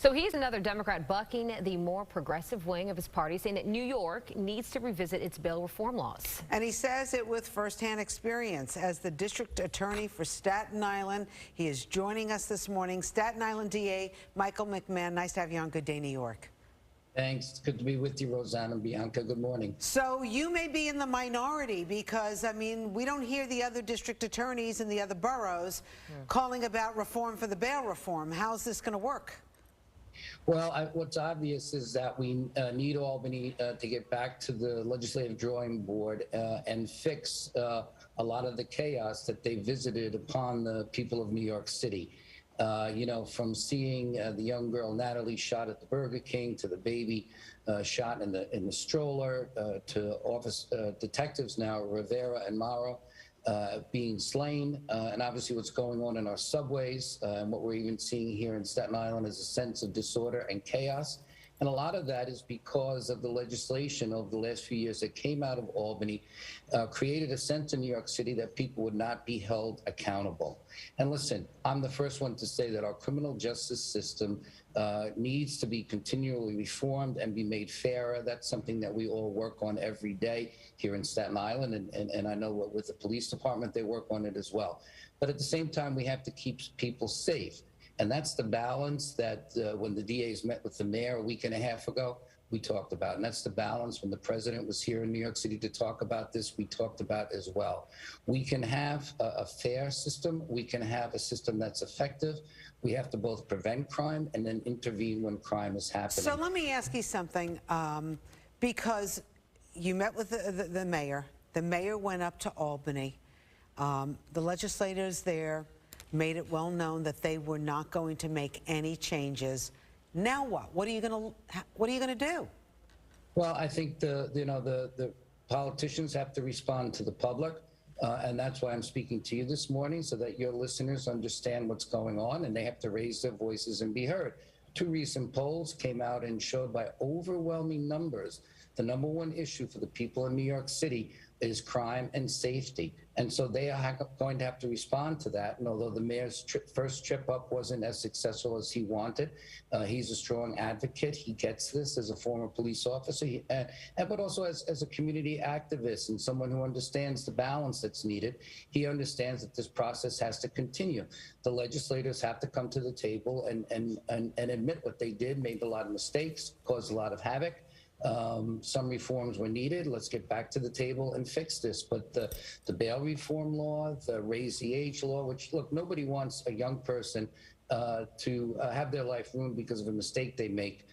So he's another Democrat bucking the more progressive wing of his party, saying that New York needs to revisit its bail reform laws. And he says it with firsthand experience. As the district attorney for Staten Island, he is joining us this morning. Staten Island DA Michael McMahon, nice to have you on Good Day New York. Thanks. It's good to be with you, Rosanna and Bianca. Good morning. So you may be in the minority because, I mean, we don't hear the other district attorneys in the other boroughs calling about reform for the bail reform. How's this going to work? Well, what's obvious is that we need Albany to get back to the legislative drawing board and fix a lot of the chaos that they visited upon the people of New York City. You know, from seeing the young girl Natalie shot at the Burger King, to the baby shot in the stroller, to office detectives now, Rivera and Morrow, being slain, and obviously what's going on in our subways, and what we're even seeing here in Staten Island is a sense of disorder and chaos. And a lot of that is because of the legislation over the last few years that came out of Albany, created a sense in New York City that people would not be held accountable. And listen, I'm the first one to say that our criminal justice system needs to be continually reformed and be made fairer. That's something that we all work on every day here in Staten Island, and I know with the police department, they work on it as well. But at the same time, we have to keep people safe. And that's the balance that when the DAs met with the mayor a week and a half ago, we talked about. And that's the balance when the president was here in New York City to talk about this, we talked about as well. We can have a fair system. We can have a system that's effective. We have to both prevent crime and then intervene when crime is happening. So let me ask you something, because you met with the mayor. The mayor went up to Albany. The legislators there made it well known that they were not going to make any changes. Now what? What are you going to do? Well, I think the politicians have to respond to the public, and that's why I'm speaking to you this morning, so that your listeners understand what's going on, and they have to raise their voices and be heard. Two recent polls came out and showed by overwhelming numbers the #1 issue for the people in New York City is crime and safety. And so they are going to have to respond to that. And although the mayor's first trip up wasn't as successful as he wanted, he's a strong advocate. He gets this as a former police officer, but also as a community activist and someone who understands the balance that's needed. He understands that this process has to continue. The legislators have to come to the table and admit what they did, made a lot of mistakes, caused a lot of havoc. Some reforms were needed. Let's get back to the table and fix this. But the bail reform law, the raise the age law, which, look, nobody wants a young person to have their life ruined because of a mistake they make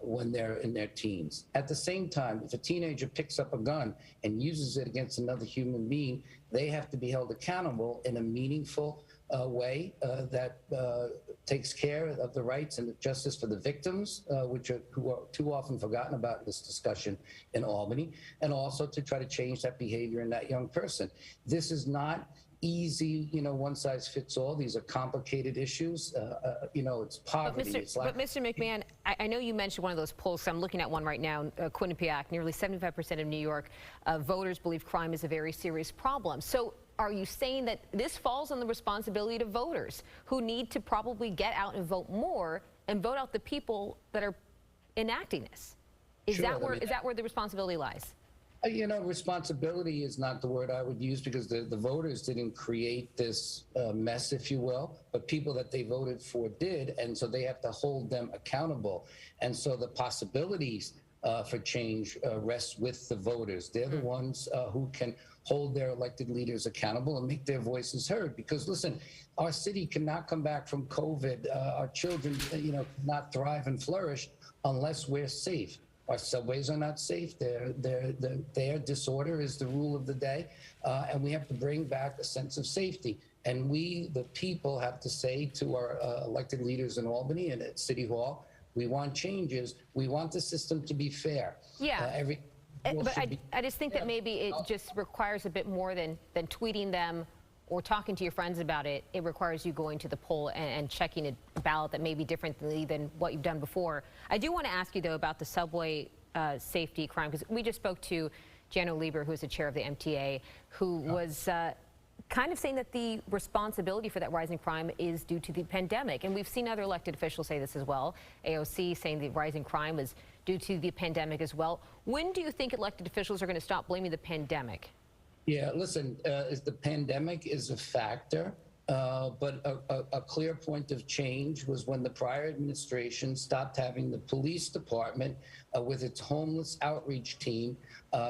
when they're in their teens. At the same time, if a teenager picks up a gun and uses it against another human being, they have to be held accountable in a meaningful way that takes care of the rights and the justice for the victims, who are too often forgotten about in this discussion in Albany, and also to try to change that behavior in that young person. This is not easy, you know, one size fits all. These are complicated issues. You know, it's poverty. But Mr. McMahon, I know you mentioned one of those polls. So I'm looking at one right now, Quinnipiac. Nearly 75% of New York voters believe crime is a very serious problem. So are you saying that this falls on the responsibility of voters who need to probably get out and vote more and vote out the people that are enacting this? Is that where the responsibility lies? You know, responsibility is not the word I would use, because the voters didn't create this mess, if you will, but people that they voted for did, and so they have to hold them accountable. And so the possibilities for change rests with the voters. They're the ones who can hold their elected leaders accountable and make their voices heard. Because listen, our city cannot come back from COVID. Our children, you know, cannot thrive and flourish unless we're safe. Our subways are not safe. Their disorder is the rule of the day, and we have to bring back a sense of safety. And we, the people, have to say to our elected leaders in Albany and at City Hall, we want changes. We want the system to be fair. Yeah. But I just think that maybe it just requires a bit more than tweeting them or talking to your friends about it. It requires you going to the poll and checking a ballot that may be differently than what you've done before. I do want to ask you, though, about the subway safety crime, because we just spoke to Jano Lieber, who is the chair of the MTA, who was kind of saying that the responsibility for that rising crime is due to the pandemic. And we've seen other elected officials say this as well. AOC saying the rising crime is due to the pandemic as well. When do you think elected officials are going to stop blaming the pandemic? Yeah, listen, the pandemic is a factor, but a clear point of change was when the prior administration stopped having the police department with its homeless outreach team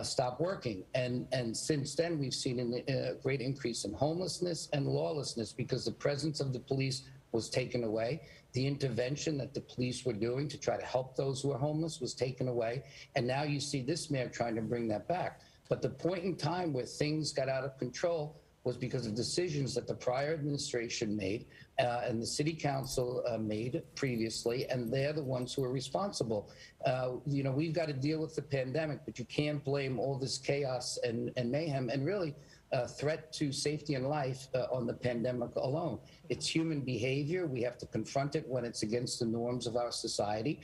stop working. And since then, we've seen a great increase in homelessness and lawlessness because the presence of the police was taken away. The intervention that the police were doing to try to help those who are homeless was taken away. And now you see this mayor trying to bring that back. But the point in time where things got out of control was because of decisions that the prior administration made and the city council made previously, and they're the ones who are responsible. You know, we've got to deal with the pandemic, but you can't blame all this chaos and mayhem and really threat to safety and life on the pandemic alone. It's human behavior. We have to confront it when it's against the norms of our society,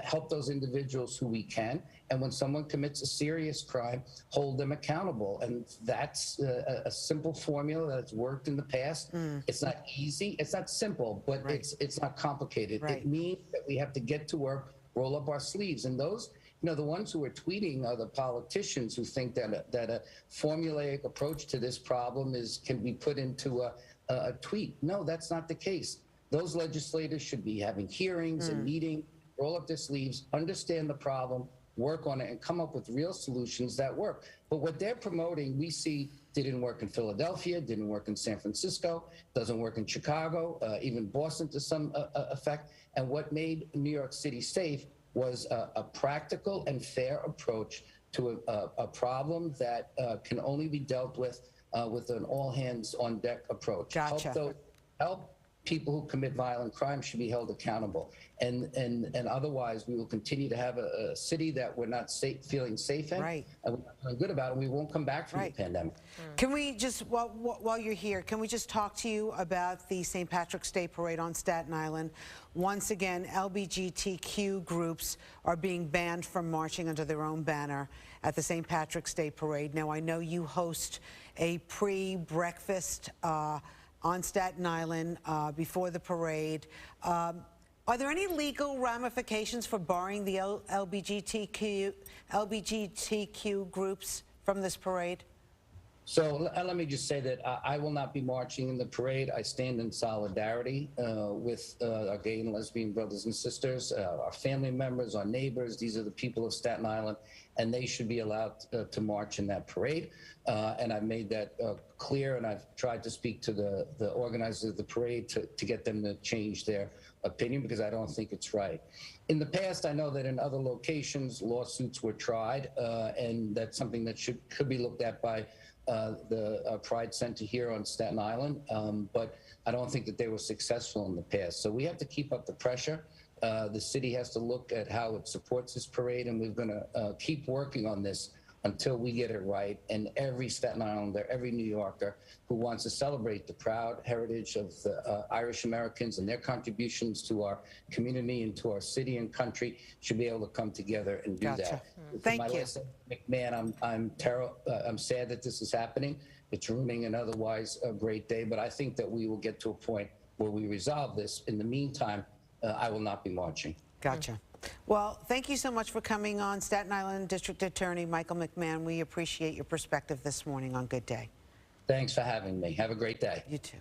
help those individuals who we can, and when someone commits a serious crime, hold them accountable. And that's a simple formula that's worked in the past. It's not easy, it's not simple, but it's not complicated. It means that we have to get to work, roll up our sleeves, and those, you know, the ones who are tweeting are the politicians who think that a formulaic approach to this problem can be put into a tweet. No, that's not the case. Those legislators should be having hearings and meetings, roll up their sleeves, understand the problem, work on it, and come up with real solutions that work. But what they're promoting, we see didn't work in Philadelphia, didn't work in San Francisco, doesn't work in Chicago, even Boston to some effect. And what made New York City safe was a practical and fair approach to a problem that can only be dealt with an all-hands-on-deck approach. Gotcha. Help people who commit violent crime should be held accountable, and otherwise we will continue to have a city that we're not feeling safe in, and we're not feeling good about, and we won't come back from the pandemic. Can we just, while you're here, can we just talk to you about the St. Patrick's Day Parade on Staten Island? Once again, LGBTQ groups are being banned from marching under their own banner at the St. Patrick's Day Parade. Now, I know you host a pre-breakfast on Staten Island before the parade. Are there any legal ramifications for barring the LGBTQ groups from this parade? So let me just say that I will not be marching in the parade. I stand in solidarity with our gay and lesbian brothers and sisters, our family members, our neighbors. These are the people of Staten Island, and they should be allowed to march in that parade. And I've made that clear, and I've tried to speak to the organizers of the parade to get them to change their opinion, because I don't think it's right. In the past, I know that in other locations, lawsuits were tried, and that's something that could be looked at by the Pride Center here on Staten Island, but I don't think that they were successful in the past. So we have to keep up the pressure. The city has to look at how it supports this parade, and we're going to keep working on this until we get it right. And every Staten Islander, every New Yorker who wants to celebrate the proud heritage of the Irish Americans and their contributions to our community and to our city and country should be able to come together and do that. Thank you. McMahon, I'm sad that this is happening. It's ruining an otherwise great day, but I think that we will get to a point where we resolve this. In the meantime, I will not be marching. Gotcha. Well, thank you so much for coming on. Staten Island District Attorney Michael McMahon, we appreciate your perspective this morning on Good Day. Thanks for having me. Have a great day. You too.